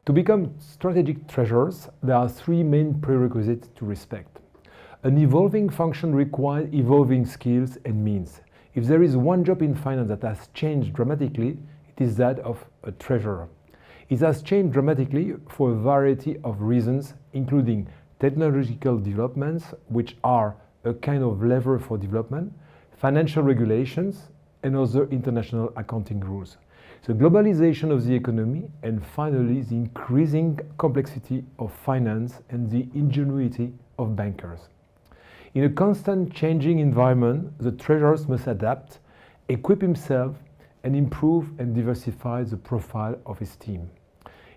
To become strategic treasurers, there are three main prerequisites to respect. An evolving function requires evolving skills and means. If there is one job in finance that has changed dramatically, it is that of a treasurer. It has changed dramatically for a variety of reasons, including technological developments, which are a kind of lever for development, financial regulations, and other international accounting rules. The globalization of the economy, and finally the increasing complexity of finance and the ingenuity of bankers. In a constant changing environment, the treasurers must adapt, equip himself, and improve and diversify the profile of his team.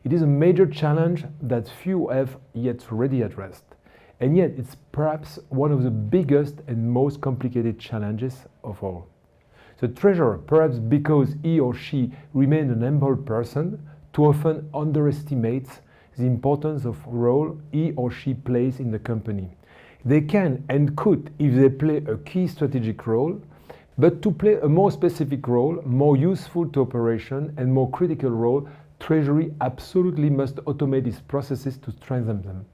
It is a major challenge that few have yet really addressed, and yet it's perhaps one of the biggest and most complicated challenges of all. The treasurer, perhaps because he or she remains an humble person, too often underestimates the importance of the role he or she plays in the company. They can and could if they play a key strategic role, but to play a more specific role, more useful to operation and more critical role, Treasury absolutely must automate its processes to strengthen them.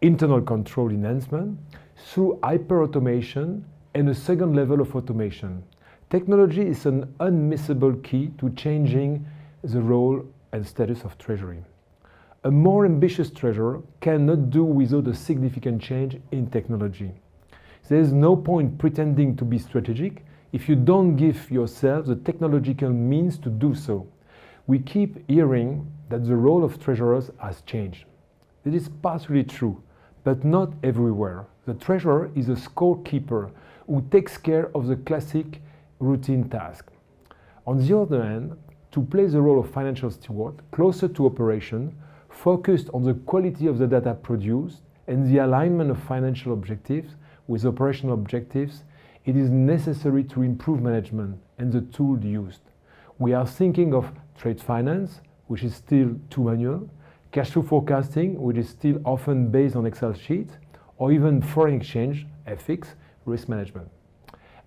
Internal control enhancement through hyper-automation and a second level of automation. Technology is an unmissable key to changing the role and status of Treasury. A more ambitious treasurer cannot do without a significant change in technology. There is no point pretending to be strategic if you don't give yourself the technological means to do so. We keep hearing that the role of treasurers has changed. It is partially true, but not everywhere. The treasurer is a scorekeeper who takes care of the classic routine task. On the other hand, to play the role of financial steward, closer to operation, focused on the quality of the data produced and the alignment of financial objectives with operational objectives, it is necessary to improve management and the tool used. We are thinking of trade finance, which is still too manual, cash flow forecasting, which is still often based on Excel sheets, or even foreign exchange, FX, risk management.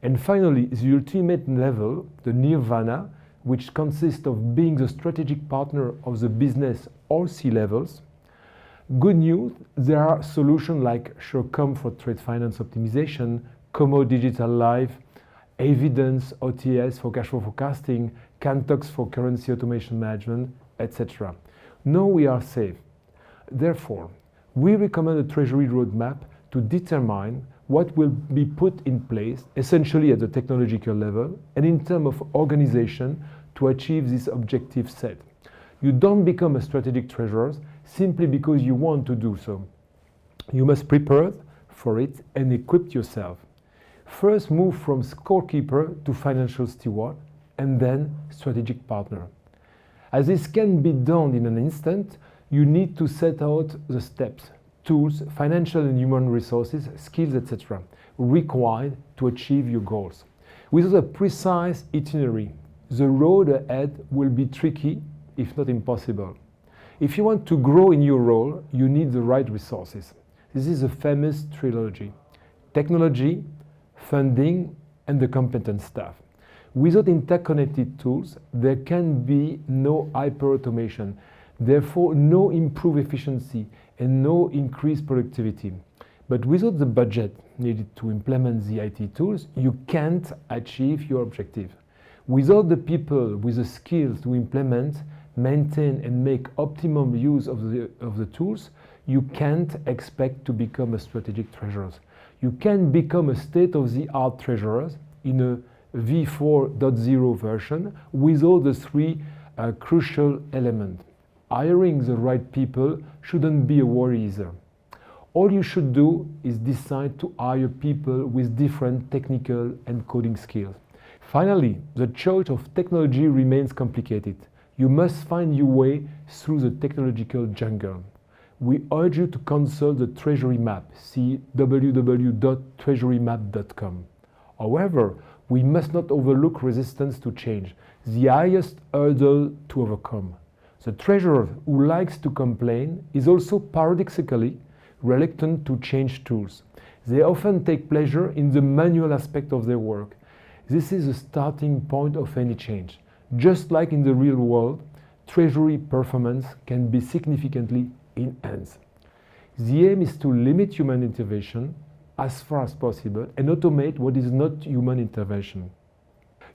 And finally, the ultimate level, the nirvana, which consists of being the strategic partner of the business all C-levels. Good news, there are solutions like SureCom for trade finance optimization, Como Digital Life, Evidence, OTS for cash flow forecasting, Cantox for currency automation management, etc. Now we are safe. Therefore, we recommend a Treasury roadmap to determine what will be put in place, essentially at the technological level, and in terms of organization to achieve this objective set. You don't become a strategic treasurer simply because you want to do so. You must prepare for it and equip yourself. First, move from scorekeeper to financial steward, and then strategic partner. As this can be done in an instant, you need to set out the steps, tools, financial and human resources, skills, etc. required to achieve your goals. Without a precise itinerary, the road ahead will be tricky, if not impossible. If you want to grow in your role, you need the right resources. This is a famous trilogy: technology, funding, and the competent staff. Without interconnected tools, there can be no hyper-automation, therefore no improved efficiency and no increased productivity. But without the budget needed to implement the IT tools, you can't achieve your objective. Without the people with the skills to implement, maintain and make optimum use of the tools, you can't expect to become a strategic treasurer. You can become a state-of-the-art treasurer in a V4.0 version without the three crucial elements. Hiring the right people shouldn't be a worry either. All you should do is decide to hire people with different technical and coding skills. Finally, the choice of technology remains complicated. You must find your way through the technological jungle. We urge you to consult the TreasuryMap, see www.treasurymap.com. However, we must not overlook resistance to change, the highest hurdle to overcome. The treasurer who likes to complain is also paradoxically reluctant to change tools. They often take pleasure in the manual aspect of their work. This is the starting point of any change. Just like in the real world, treasury performance can be significantly enhanced. The aim is to limit human intervention as far as possible and automate what is not human intervention.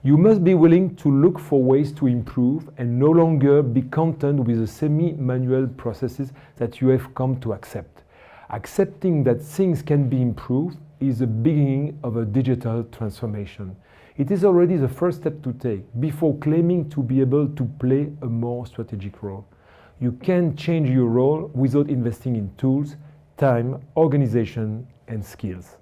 You must be willing to look for ways to improve and no longer be content with the semi-manual processes that you have come to accept. Accepting that things can be improved is the beginning of a digital transformation. It is already the first step to take before claiming to be able to play a more strategic role. You can change your role without investing in tools, time, organization, and skills.